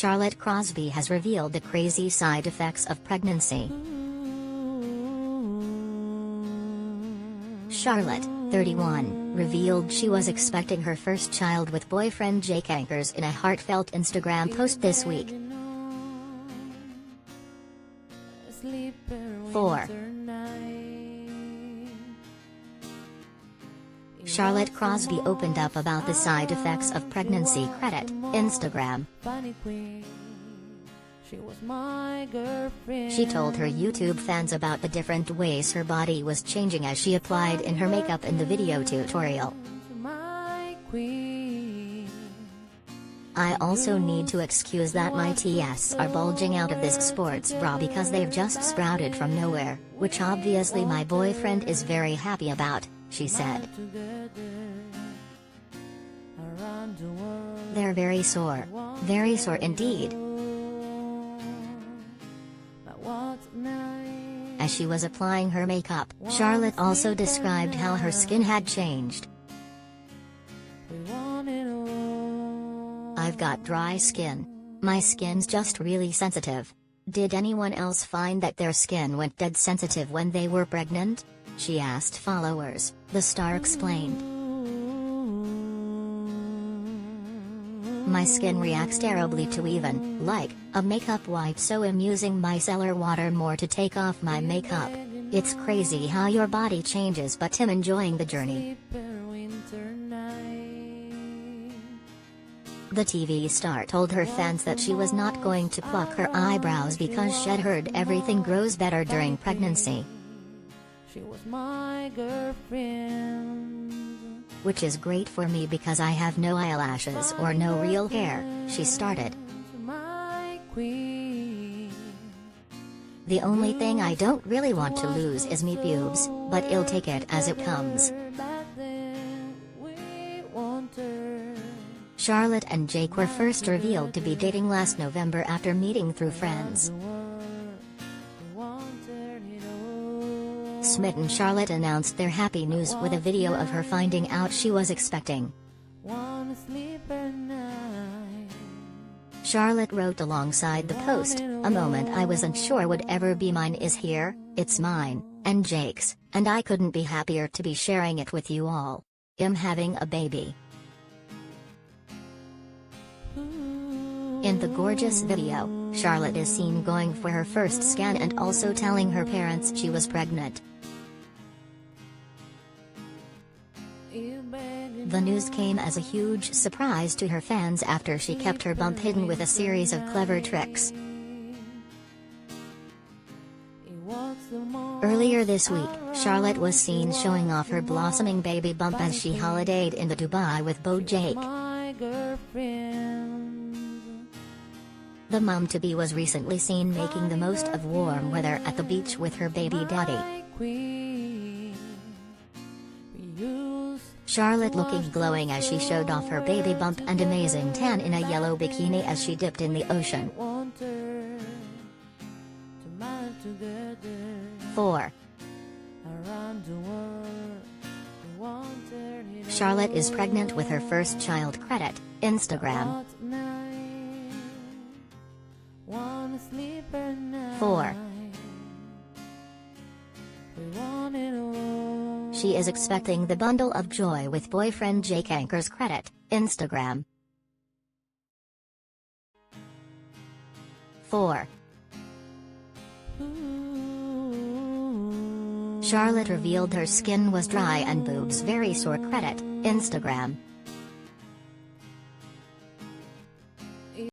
Charlotte Crosby has revealed the crazy side effects of pregnancy. Charlotte, 31, revealed she was expecting her first child with boyfriend Jake Anchors in a heartfelt Instagram post this week. 4. Charlotte Crosby opened up about the side effects of pregnancy. Instagram. She told her YouTube fans about the different ways her body was changing as she applied in her makeup in the video tutorial. I also need to excuse that my TS are bulging out of this sports bra because they've just sprouted from nowhere, which obviously my boyfriend is very happy about, she said. They're very sore indeed. As she was applying her makeup, Charlotte also described how her skin had changed. I've got dry skin. My skin's just really sensitive. Did anyone else find that their skin went dead sensitive when they were pregnant? She asked followers, the star explained. My skin reacts terribly to even, like, a makeup wipe, so I'm using micellar water more to take off my makeup. It's crazy how your body changes, but I'm enjoying the journey. The TV star told her fans that she was not going to pluck her eyebrows because she'd heard everything grows better during pregnancy. She was my girlfriend. Which is great for me because I have no eyelashes or no real hair, she started. The only thing I don't really want to lose is me pubes, but I'll take it as it comes. Charlotte and Jake were first revealed to be dating last November after meeting through friends. Smitten Charlotte announced their happy news with a video of her finding out she was expecting. Charlotte wrote alongside the post, "A moment I wasn't sure would ever be mine is here, it's mine, and Jake's, and I couldn't be happier to be sharing it with you all. I'm having a baby." In the gorgeous video, Charlotte is seen going for her first scan and also telling her parents she was pregnant. The news came as a huge surprise to her fans after she kept her bump hidden with a series of clever tricks. Earlier this week, Charlotte was seen showing off her blossoming baby bump as she holidayed in the Dubai with beau Jake. The mom-to-be was recently seen making the most of warm weather at the beach with her baby daddy. Charlotte looking glowing as she showed off her baby bump and amazing tan in a yellow bikini as she dipped in the ocean. 4. Charlotte is pregnant with her first child. Instagram. 4. She is expecting the bundle of joy with boyfriend Jake Anchors. Instagram. 4. Charlotte revealed her skin was dry and boobs very sore. Instagram.